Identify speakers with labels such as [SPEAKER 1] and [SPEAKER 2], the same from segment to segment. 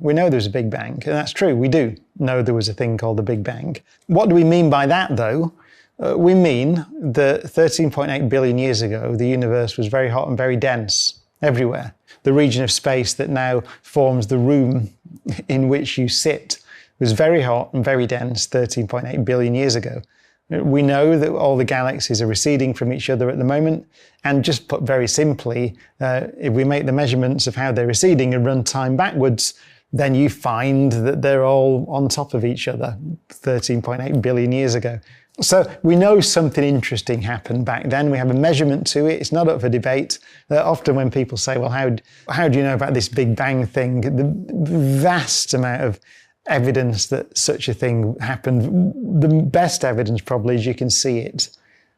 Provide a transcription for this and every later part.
[SPEAKER 1] We know there's a Big Bang, and that's true. We do know there was a thing called the Big Bang. What do we mean by that, though? We mean that 13.8 billion years ago, the universe was very hot and very dense everywhere. The region of space that now forms the room in which you sit was very hot and very dense 13.8 billion years ago. We know that all the galaxies are receding from each other at the moment, and just put very simply, if we make the measurements of how they're receding and run time backwards, then you find that they're all on top of each other 13.8 billion years ago. So we know something interesting happened back then. We have a measurement to it. It's not up for debate. Often when people say, well, how do you know about this Big Bang thing? The vast amount of evidence that such a thing happened. The best evidence probably is you can see it.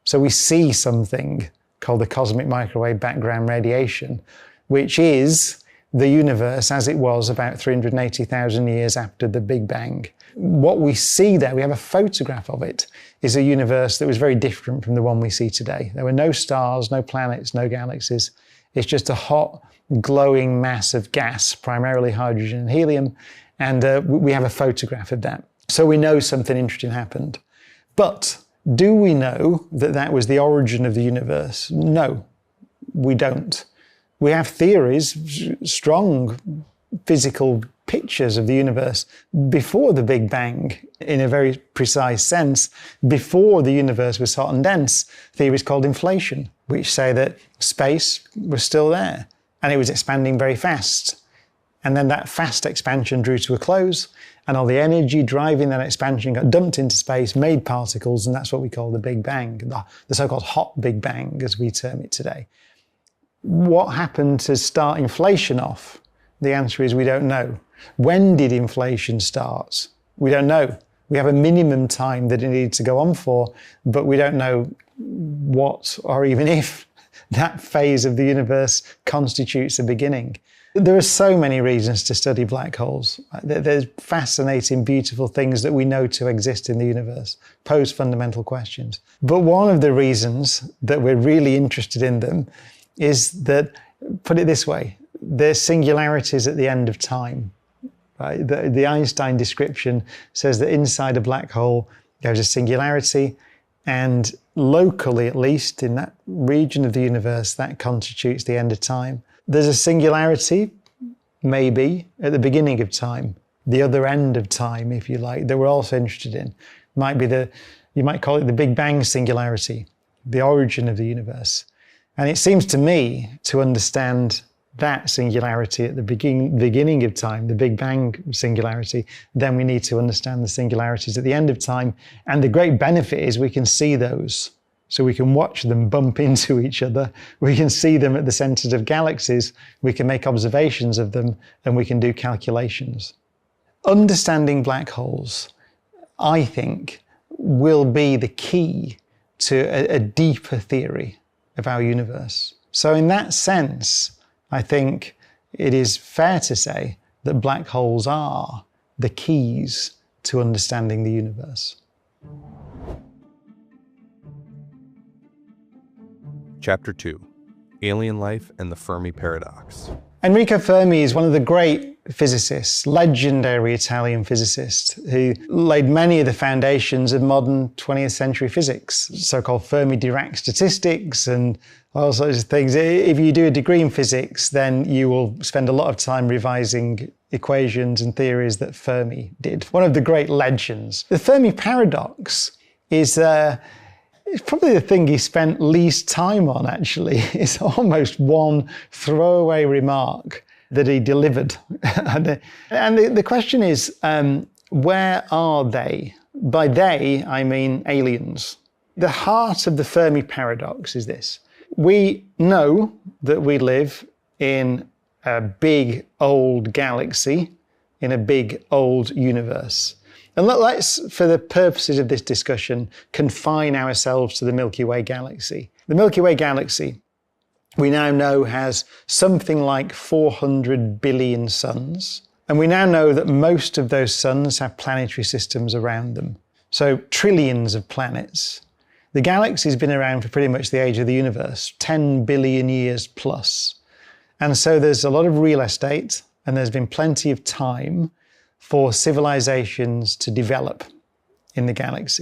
[SPEAKER 1] So we see something called the cosmic microwave background radiation, which is the universe as it was about 380,000 years after the Big Bang. What we see there, we have a photograph of it, is a universe that was very different from the one we see today. There were no stars, no planets, no galaxies. It's just a hot, glowing mass of gas, primarily hydrogen and helium, and we have a photograph of that. So we know something interesting happened. But do we know that that was the origin of the universe? No, we don't. We have theories, strong physical pictures of the universe before the Big Bang, in a very precise sense, before the universe was hot and dense. Theories called inflation, which say that space was still there and it was expanding very fast. And then that fast expansion drew to a close, and all the energy driving that expansion got dumped into space, made particles, and that's what we call the Big Bang, the so-called hot Big Bang, as we term it today. What happened to start inflation off? The answer is we don't know. When did inflation start? We don't know. We have a minimum time that it needed to go on for, but we don't know what or even if that phase of the universe constitutes a beginning. There are so many reasons to study black holes. There's fascinating, beautiful things that we know to exist in the universe, pose fundamental questions. But one of the reasons that we're really interested in them is that, put it this way, there's singularities at the end of time. Right? The Einstein description says that inside a black hole there's a singularity, and locally, at least in that region of the universe, that constitutes the end of time. There's a singularity, maybe, at the beginning of time, the other end of time, if you like, that we're also interested in. Might be you might call it the Big Bang singularity, the origin of the universe. And it seems to me to understand that singularity at the beginning of time, the Big Bang singularity, then we need to understand the singularities at the end of time. And the great benefit is we can see those. So we can watch them bump into each other. We can see them at the centers of galaxies. We can make observations of them, and we can do calculations. Understanding black holes, I think, will be the key to a deeper theory of our universe. So in that sense, I think it is fair to say that black holes are the keys to understanding the universe.
[SPEAKER 2] Chapter 2, Alien Life and the Fermi Paradox.
[SPEAKER 1] Enrico Fermi is one of the great physicists, legendary Italian physicist, who laid many of the foundations of modern 20th century physics, so-called Fermi-Dirac statistics and all sorts of things. If you do a degree in physics, then you will spend a lot of time revising equations and theories that Fermi did. One of the great legends. The Fermi Paradox is it's probably the thing he spent least time on, actually. It's almost one throwaway remark that he delivered. and the question is, where are they? By they, I mean aliens. The heart of the Fermi paradox is this. We know that we live in a big old galaxy, in a big old universe. And let's, for the purposes of this discussion, confine ourselves to the Milky Way galaxy. The Milky Way galaxy, we now know, has something like 400 billion suns. And we now know that most of those suns have planetary systems around them. So trillions of planets. The galaxy's been around for pretty much the age of the universe, 10 billion years plus. And so there's a lot of real estate, and there's been plenty of time for civilizations to develop in the galaxy.